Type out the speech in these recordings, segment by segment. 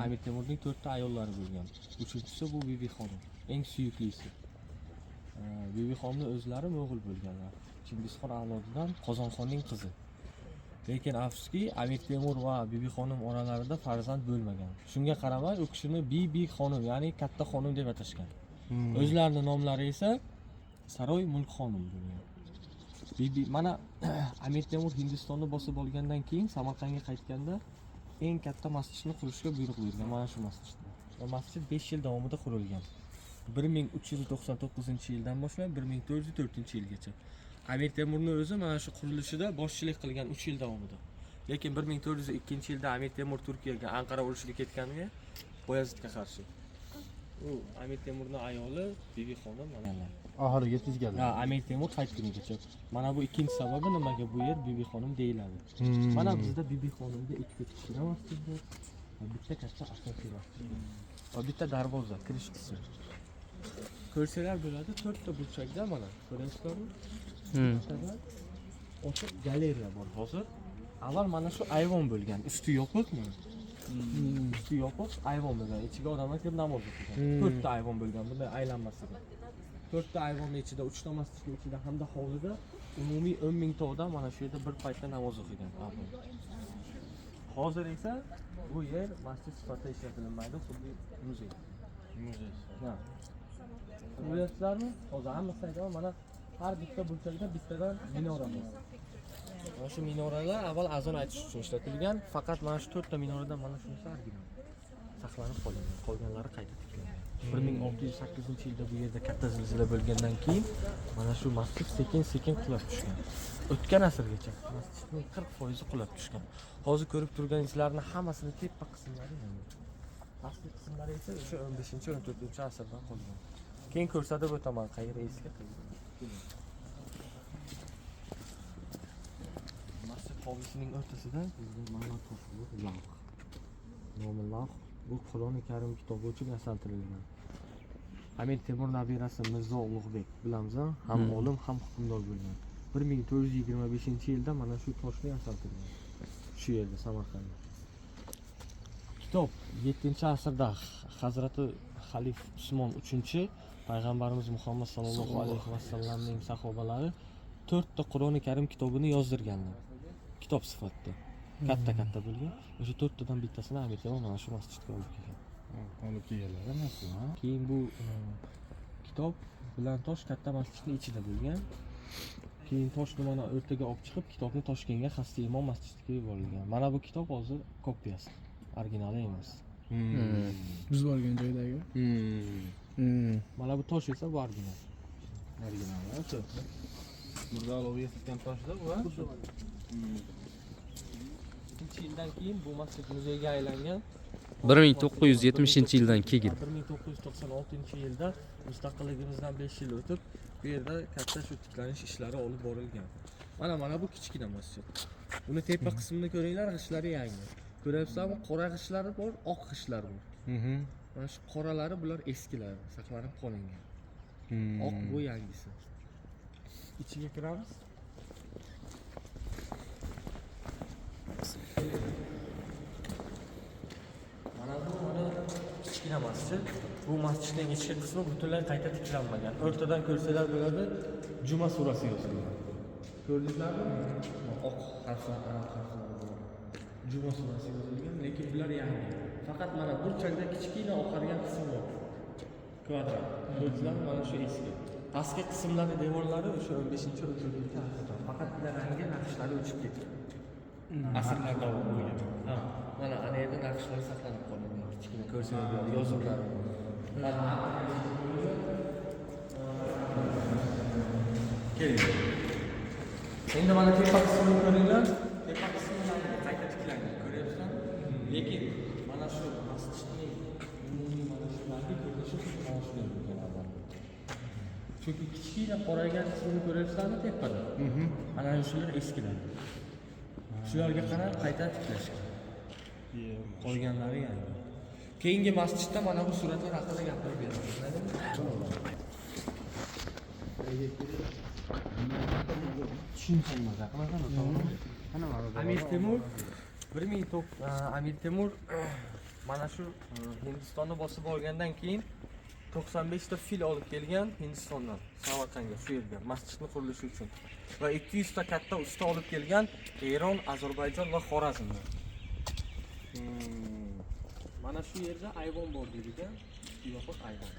Amir Temurning 4 ta ayollari bo'lgan. Uchinchisi bu Bibi xonim, eng suyuklisi. Bibi xonimning o'zlari mo'g'ul bo'lganlar. Chingizxon avlodidan Qozonxonning qizi. Lekin afsuski, Amir Temur va Bibi xonim oralarida farzand bo'lmagan. Shunga qaramay, u kishini Bibi xonim, ya'ni katta xonim deb atashgan. O'zlarining nomlari esa Saroy Mulk xonim bo'lgan. Bibi mana Amir Temur Hindistonni bosib olgandan keyin Samarqandga qaytganda eng katta masjidni qurishga buyruq bergan. Mana shu masjid. Va masjid 5 yil davomida qurilgan. 1399-yildan boshlab 1404-yilgacha. Amir Temurning o'zi mana shu qurilishida boshchilik qilgan 3 yil davomida. Lekin 1402-yilda Amir Temur Turkiyaga Anqara urushiga ketganiga Boyazidga qarshi. U Amir Temurning ayoli Bibi xonim mana. Oxiriga tezganlar. Ha, Amir Temur qaytgunigacha. Mana bu ikkinchi sababi nimaga bu yer Bibi xonim deyiladi. Mana bizda Bibi xonimga ikkita kichkina masjid bor. Bitta katta asosiy masjid. Va bitta darvoza, kirish qismi. Ko'rsalar bo'ladi, 4 ta burchakda mana. Ko'rasizlarmi? Ochiq galeriya bor hozir. Avval mana shu ayvon bo'lgan. Usti yopiqmi? Usti yopiq ayvon bo'lgan. Ichiga odamlar kirib namoz o'qigan. 4 ta ayvon bo'lgan, bunday aylanmasida. 4 ta ayvonning ichida, 3 ta masjidning ichida hamda hovlida umumiy 10 ming ta odam mana shu yerda bir paytda namoz o'qigan. Hozir esa bu yer masjid sifatida ishlatilmaydi, xuddi muzey. Muzey. Ha. Ko'ryapsizlarmi? Hozir hammasi aytaman, mana har bitta burchakda bittadan minora bor. Mana shu minoralar avval azon aytish uchun ishlatilgan, faqat mana shu 4 ta minoradan mana shunisi original saqlanib qolgan. Qolganlari qayta tiklangan. 1608-yilda bu yerda katta zilzila bo'lgandan keyin mana shu masjid sekin-sekin qulab tushgan. O'tgan asrgacha masjidning 40% qulab tushgan. Hozir ko'rib turganingizlarning hammasini tepa qismlari pastki qismlari esa o'sha 15-14-asrdan qolgan. Keyin ko'rsatib o'taman qayerga eski qilgan. Masjid hovlisining o'rtasida mana to'shliq yog'. Nomilloh bu Qur'oni Karim kitobi uchun yasaltirilgan. Amir Temur nabirasi Mirzo Ulug'bek bilamiz, ham olim, ham hukmdor bo'lgan. 1425-yilda mana shu toshni yasaltirilgan. Shu yerda Samarqandda. Kitob 7-asrda Hazrati Xalif Usmon 3 payg'ambarimiz Muhammad sallallohu alayhi vasallamning sahobalari 4 ta Qur'oni Karim kitobini yozdirganlar. Kitob sifatida. Katta bo'lgan. O'sha 4 tadan bittasini Amir Temur mana shu masjidga olib kelgan. Olib kelganlar emas, ha? Keyin bu kitob bilan tosh katta masjidning ichida bo'lgan. Keyin toshni mana o'rtaga olib chiqib, kitobni Toshkentga Xasti Imom masjidiga yuborilgan. Mana bu kitob hozir kopiyasi, originali emas. Biz borgan joydagi. Mana bu tosh esa bu original. Original. Burada olib yetgan toshda bu, ha? 2-yildan keyin bu masjid muzeyga aylangan. 1970-yildan keyin 1996-yilda mustaqilligimizdan 5 yil o'tib, bu yerda katta shu tiklanish ishlari olib borilgan. Mana bu kichkina masjid. Buni tepa qismini ko'ringlar, g'ishlari yangi. Ko'ryapsizlarmi? Qora g'ishlari bor, oq g'ishlar bor. Mana shu qoralari bular eskilar, saqlanib qolingan. Oq bu yangisi. İçine kiramiz. Mana bu kichkina masjid. Bu masjidning ichki qismi butunlay qayta tiklanmagan. O'rtadan ko'rsalar bo'ladi, Juma surasi yozilgan. Ko'rdingizlarmi? Oq harflar, arab harflari bor. Juma surasi yozilgan, lekin bular yangi. Faqat mana burchakda kichkina oqargan qismi bor. Kvadrat. Ko'rdingizlarmi? Mana shu eski. Pastki qismlari devorlari o'sha 15-14-asrdan. Faqat bular rangi naqshlari o'chib ketgan. Asrlar davomida bo'lgan. Ha, mana ana yerda naqshlar saqlanib qolgan. Kichkina ko'rsangiz bo'ladi, yozuvlar. Keling. Endi mana tepa qismini ko'ringlar. Tepa qismi qayta tiklangan. Ko'ryapsizlarmi? Lekin mana shu masjidning umumiy mana shu rangi ko'rinishi mana shunday bo'lgan avval. Chunki kichkina qoraygan qismini ko'ryapsizlarmi tepada? Ana shular eskilar. Shularga qarab qayta tiklashgan. Qolganlari yangi. Keyingi masjidda mana bu suratlar haqida gapirib beramiz. Tushunsanmaz, qanaqa? Amir Temur mana shu Hindistonni bosib olgandan keyin 95 ta fil olib kelgan Hindistondan Samarqandga shu yerga masjidni qurilishi uchun va 200 ta katta usta olib kelgan Eron, Ozarbayjon va Xorazmdan. Mana shu yerda ayvon bor deydigan, yopiq ayvon.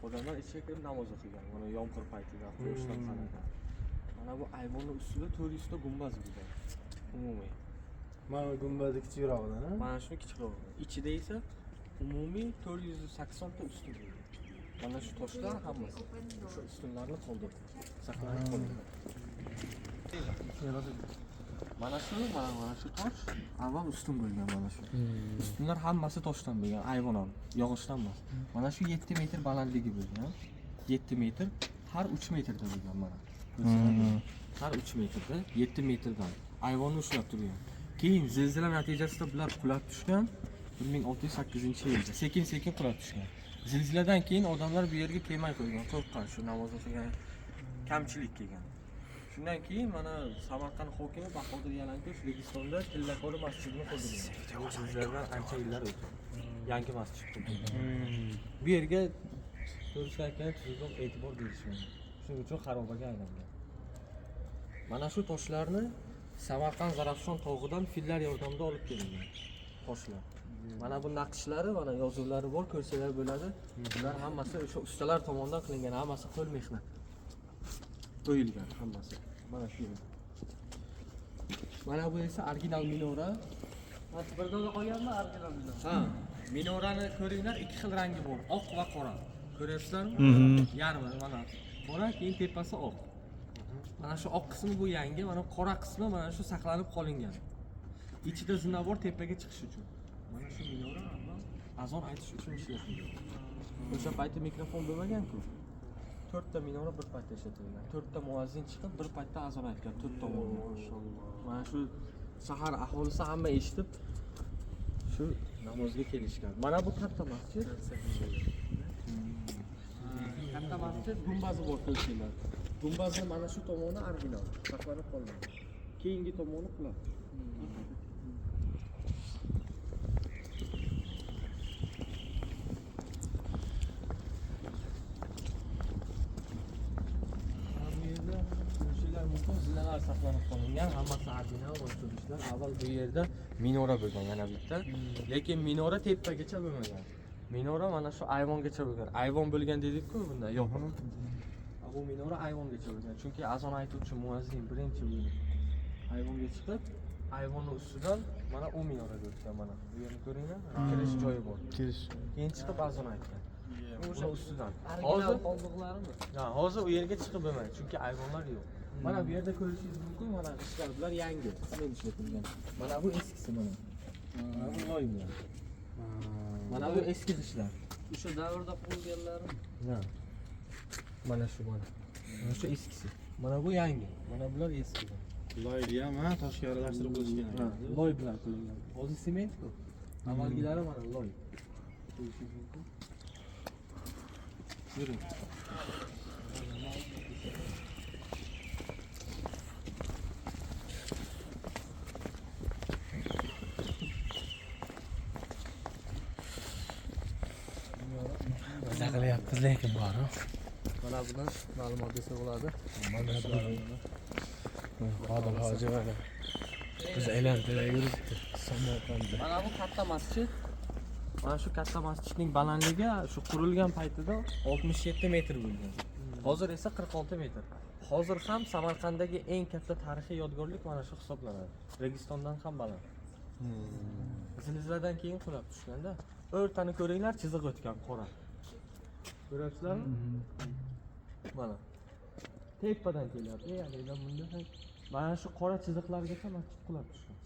Odamlar ichga kirib namoz o'qigan, mana yomg'ir paytida, quyoshdan qaragan. Mana bu ayvonning ustida 400 ta gumbaz bo'lgan. Umumiy. Mana gumbazi kichikroqda, Mana shu kichikroq. Ichida esa umumiy 480 ta ustun bo'lgan. Mana shu toshlar hammasi o'sha ustunlarni qoldirdi. Saqlanib qoldi. Mana shu tosh avval ustun bo'lgan mana shu. Ustunlar hammasi toshdan bo'lgan, ayvon ham, yog'ochdan emas. Mana shu 7 metr balandligi bo'lgan. 7 metr, har 3 metrda bo'lgan mana. Har 3 metrda, 7 metrdan ayvonni ushlab turgan. Keyin zilzila natijasida bular qulab tushgan 1608-yilda. Sekin-sekin qulab tushgan. Zilziladan keyin odamlar bu yerga kelmay qo'ygan, qo'rqqan shu namoz o'qigan kamchilik kelgan. Shundan keyin mana Samarqand hokimi Bahodir Yalanko'sh Registonda Tillakori masjidini qurdirgan. Zilziladan ancha yillar o'tdi. Yangi masjid qurdi. Bu yerga turistlarga turizm e'tibor berishgan. Shuning uchun xarobaga aylangan. Mana shu toshlarni Samarqand Zarafshon tog'idan fillar yordamida olib kelingan. Toshlar. Mana bu naqshlari, mana yozuvlari bor, ko'rsalar bo'ladi. Bular hammasi o'sha ustalar tomonidan qilingan, hammasi qo'l mehnat. O'yilgan hammasi. Mana shu. Mana bu esa original minora. Birda qolganmi original minora? Ha, minorani ko'ringlar, ikki xil rangi bor, oq va qora. Ko'ryapsizlarmi? Yarmi mana qora, keyin tepasi oq. Mana shu oq qismi bu yangi, mana qora qismi mana shu saqlanib qolingan. Ichida zina bor tepaga chiqish uchun. Mana shu minora azon aytish uchun ishlatilgan. O'sha paytda mikrofon bo'lmagan-ku. 4 ta minora bir paytda ishlatilgan. 4 ta muazzin chiqib bir paytda azon aytgan, 4 tomon. Mashalloh. Mana shu shahar aholisi hamma eshitib shu namozga kelishgan. Mana bu katta masjid. Katta masjid gumbazi bor ko'rsanglar. Gumbazning mana shu tomoni original, saqlanib qolgan. Keyingi tomoni qulab. Zillalar saqlanib qolingan, hammasi original o'stirishlar. Avval bu yerda minora bo'lgan yana bitta. Lekin minora tepagacha bo'lmagan. Minora mana shu ayvongacha bo'lgan. Ayvon bo'lgan dedik-ku bunda. Yo'q. Bu minora ayvongacha bo'lgan. Chunki azon aytuvchi muazzin birinchi bo'lib ayvonga chiqib, ayvonning ustidan mana u minoraga o'tgan mana. Bu yerni ko'ringlar, kirish joyi bor. Keyin chiqib azon aytgan. O'sha ustidan. Hozir qoldiqlarimi? Ha, hozir u yerga chiqib bo'lmaydi, chunki ayvonlar yo'q. Mana bu yerda ko'rishingiz mumkin, mana ishlar bular yangi, siment ishlatilgan. Mana bu eskisi mana. Mana bu loy bilan. Mana bu eski ishlar. O'sha davrda qurilganlarmi? Ha. Mana shu mana. Mana shu eskisi. Mana bu yangi. Mana bular eski. Loyni ham ha toshga aralashtirib qo'yishgan Ha, ekan. loy bilan qilingan. Hozir sement-ku. Avvalgilari mana loy. Ko'rishingiz mumkin. Yuring. Maza qilyapmiz lekin bor. Mana bundan ma'lumot bersa bo'ladi. Qobil hoji mana. Biz aylantirib yuribdi Samarqandda. Mana bu katta masjid. Mana shu katta masjidning balandligi shu qurilgan paytida 67 metr bo'lgan. Hozir esa 46 metr. Hozir ham Samarqanddagi eng katta tarixiy yodgorlik mana shu hisoblanadi. Registondan ham baland. Zilziladan keyin qulab tushganda, o'rtani ko'ringlar, chiziq o'tgan qora. Ko'ryapsizlarmi? Mana. Tepadan kelyapti, ya'ni bunda ham mana shu qora chiziqlargacha masjid qulab tushgan.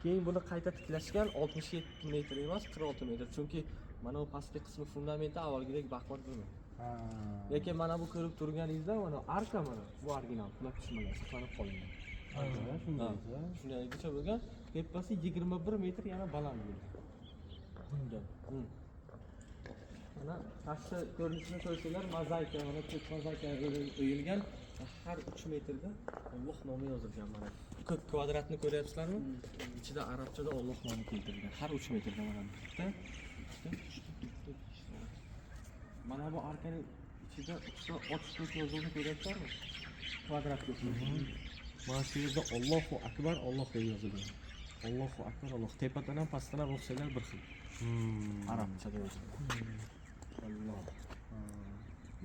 Keyin buni qayta tiklashgan 67 metr emas, 46 metr. Chunki mana bu pastki qismi fundamenti avvalgidek baquvvat bo'lmagan. Lekin mana bu ko'rib turganingizda mana arka mana bu original qulab tushmagan, saqlanib qolgan. Shundaygacha bo'lgan. Tepasi 21 metr yana baland bo'lgan. Bunga. Mana tashqi ko'rinishini ko'rsanglar, mozaika, mana ko'k mozaika o'yilgan. Har 3 metrda Alloh nomi yozilgan mana. ko'k kvadratni ko'ryapsizlarmi? Ichida arabchada Alloh nomi keltirilgan. Har 3 metrda mana bitta. Mana bu arkaning ichida ikkita ochlik yozuvni ko'ryapsizlarmi? Kvadratga o'xshagan. Mana shu yerda Allohu akbar, Alloh deb yozilgan. Allohu akbar, Alloh. Tepadan ham pastdan ham o'xshagan bir xil. Arabchada yozilgan. Alloh.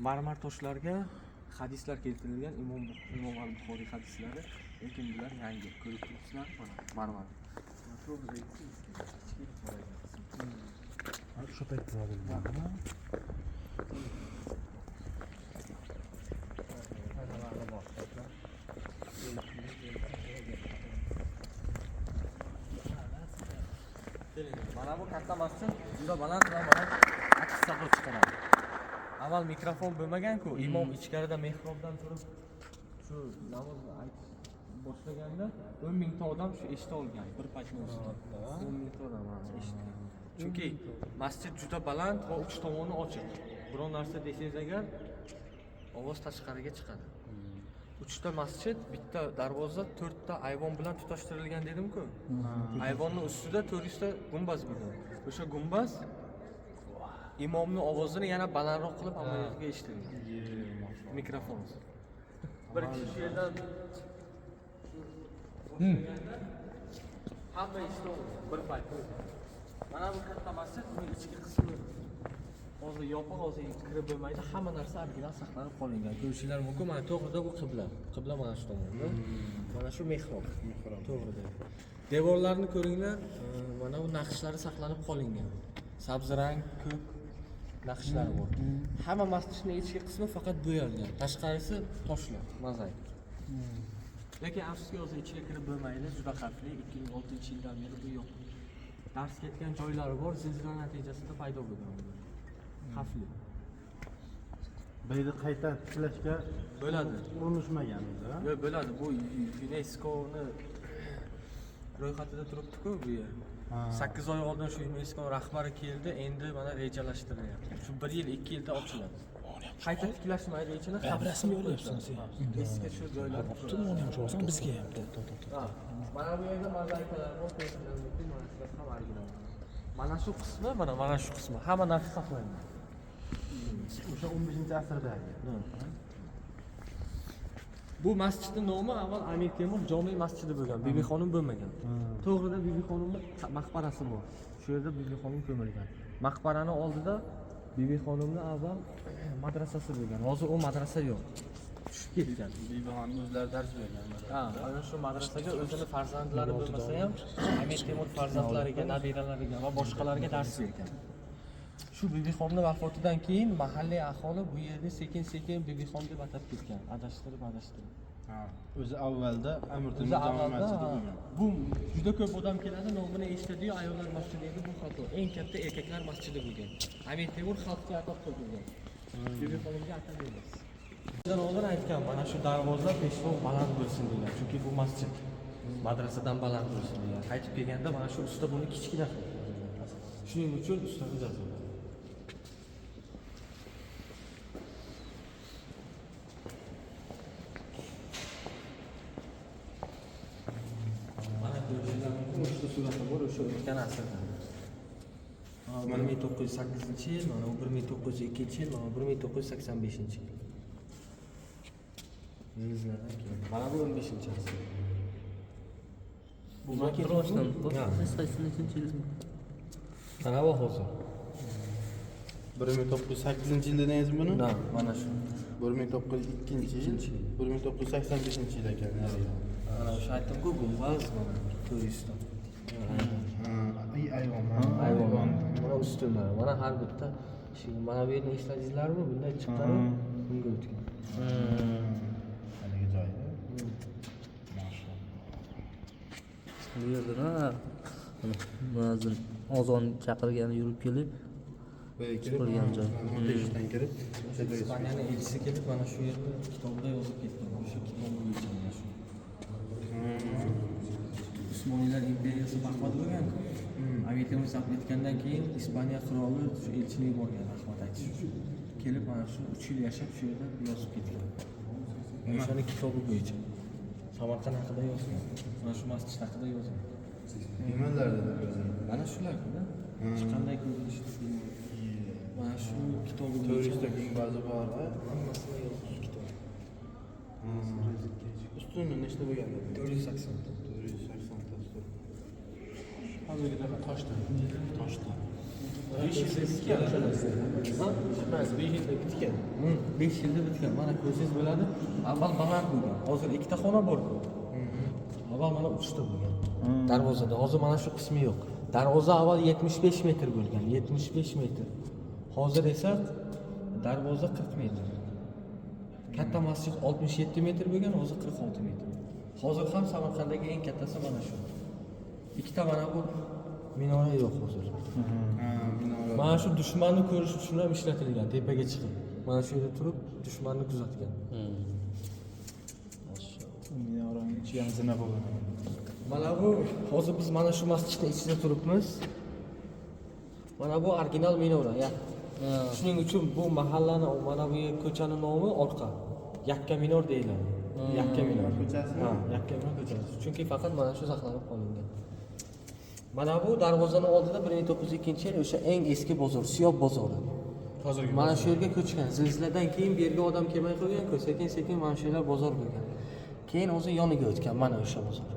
Marmar toshlarga hadislar keltirilgan, Imom al-Buxoriy hadislari, lekin bular yangi. Ko'rib turibsizlar, mana marmar. Shu paytda bo'lgan. Mana bu katta masjid juda baland va mana aks sado chiqaradi. Avval mikrofon bo'lmagan-ku, imom ichkarida mehrobdan turib shu namozni aytish boshlaganda 10 mingta odam shu eshita olgan bir paytni o'zida. 10 mingta odam eshitdi. Chunki masjid juda baland va uch tomoni ochiq. Biror narsa desangiz agar ovoz tashqariga chiqadi. 3 ta masjid, bitta darvoza, 4 ta ayvon bilan tutashtirilgan dedim-ku. Ayvonning ustida 400 ta gumbaz bo'lgan. O'sha gumbaz imomning ovozini yana balandroq qilib hammaga eshitilgan. Mikrofon. Bir kishi shu yerdan hamma eshitadi bir paytda. Mana bu katta masjid, uning ichki qismi hozir yopiq, hozir kirib bo'lmaydi. Hamma narsa original saqlanib qolingan. Ko'rishingiz mumkin. Mana to'g'rida bu qibla. Qibla mana shu tomonda. Mana shu mehrob. To'g'rida. Devorlarni ko'ringlar. Mana bu naqshlari saqlanib qolingan. Sabzrang, ko'k naqshlari bor. Hamma masjidning ichki qismi faqat bo'yalgan. Tashqarisi toshlar, mozaik. Lekin afsuski hozir ichiga kirib bo'lmaydi, juda xavfli. 2006-yildan beri bu yo'q. Dars ketgan joylari bor, zilzila natijasida paydo bo'lgan. Xavfli. Bu yerda qayta tiklashga bo'ladi. urinishmaganmiz-a? Yo'q, bo'ladi. Bu UNESCO'ni ro'yxatida turibdi-ku bu yer. 8 oy oldin shu UNESCO rahbari keldi, endi mana rejalashtiryapti. Shu 1 yil, 2 yilda ochiladi. Qayta tiklashmaydi, ichini Rasm yo'lyapsiz sen. eski shu joylar. Tumon ham shu bizga ham. Mana bu yerda mozaikalar bor, ko'rsatgan mumkin, mana shu ham original. Mana shu qismi, mana shu qismi hamma narsa saqlangan. O'sha 11-asrdagi. Bu masjidning nomi avval Amir Temur jome masjidi bo'lgan, Bibixonim bo'lmagan. To'g'rida Bibixonimning maqbarasi bor. Shu yerda Bibixonim ko'milgan. Maqbaraning oldida Bibixonimning avval madrasasi bo'lgan. Hozir u madrasa yo'q. Tushib ketgan. Bibixonim o'zlari dars berganlar. Ana shu madrasaga o'zining farzandlari bo'lmasa ham Amir Temur farzandlariga, nabiralariga va boshqalarga dars bergan. Shu Bibixonni vafotidan keyin mahalliy aholi bu yerni sekin-sekin Bibixon deb atab ketgan. Adashtirib. O'zi avvalda Amir Temur O'zi jome avvalda masjidi bo'lgan. bu juda ko'p odam keladi, nomini eshitadi-yu, ayollar masjidi edi, bu xato. Eng katta erkaklar masjidi bo'lgan. Amir Temur xalqqa atab qo'yilgan. Bibixonimga atab emas. Bundan oldin aytgan, mana shu darvoza peshvoq baland bo'lsin degan. Chunki bu masjid madrasadan baland bo'lsin degan. Qaytib kelganda mana shu usta buni kichkina qilgan. Shuning uchun ustani jazoladi. Surati bor, o'sha o'tgan asrda. 1908-yil, mana 1902-yil, mana 1985-yil. Yillardan keyin. Mana bu 15-asr. Bu Rostdan, qaysi yil? Mana bu hozir. 1908-yil dedingiz buni? Mana shu. 1902-yil, 1985-yil ekan. Mana o'sha aytdim-ku, gumbaz mana turistlar. Ayvon. Mana ustunlar, mana har bitta mana bu yerni esladingizlarmi? Bunday chiqqan, bunga o'tgan. Haligi joyi. Bu yerda muazzin ozon chaqirgani yurib kelib, qilgan joy. Teshikdan kirib, Ispaniyaning elchisi kelib mana shu yerni kitobda yozib ketgan. O'sha kitob bo'yicha mana shu. Usmoniylar imperiyasi baquvvat bo'lgan-ku. Amir Temur zabt etgandan keyin Ispaniya qiroli shu elchini yuborgan rahmat aytish uchun. Kelib mana shu 3 yil yashab shu yerda yozib ketgan. O'shaning kitobi bo'yicha. Samarqand haqida yozgan. Mana shu masjid haqida yozgan. Nimalarda deb yozadi? Mana shularda qanday ko'rinishda bino. Mana shu kitobi Turistda keng baza bor, ha? hammasini yozgan kitob. Ustuni nechta bo'lgan? 480 ta. 480 ta ustun. Hozirgi toshdan. Toshdan. 5 yilda bitgan. Ha? 5 yilda bitgan. 5 yilda bitgan. Mana ko'rsangiz bo'ladi. Avval baland bo'lgan. Hozir ikkita xona bor-ku. Avval mana 3 ta bo'lgan. Darvozada. Hozir mana shu qismi yo'q. Darvoza avval 75 metr bo'lgan. 75 metr. Hozir esa darvoza 40 metr. Katta masjid 67 metr bo'lgan, hozir 46 metr. Hozir ham Samarqanddagi eng kattasi mana shu. Ikkita mana bu minora yo'q hozir. Ha, minora. Mana shu dushmanni ko'rish uchun ham ishlatilgan, tepaga chiqib. Mana shu yerda turib dushmanni kuzatgan. Minoraning ichi ham zina bo'lgan. Mana bu hozir biz mana shu masjidning ichida turibmiz. Mana bu original minora, ya. Shuning uchun bu mahallani, mana bu ko'chani nomi orqa. Yakka minor deyiladi. Yakka minor ko'chasi? Ha, Yakka minor ko'chasi. Chunki faqat mana shu saqlanib qolingan. Mana bu darvozaning oldida 1902-yil o'sha eng eski bozor, Siyob bozori. Hozirgi Mana shu yerga ko'chgan. Zilziladan keyin bu yerga odam kelmay qo'ygan-ku, sekin-sekin mana shu yerlar bozor bo'lgan. Keyin o'zi yoniga o'tgan mana o'sha bozor.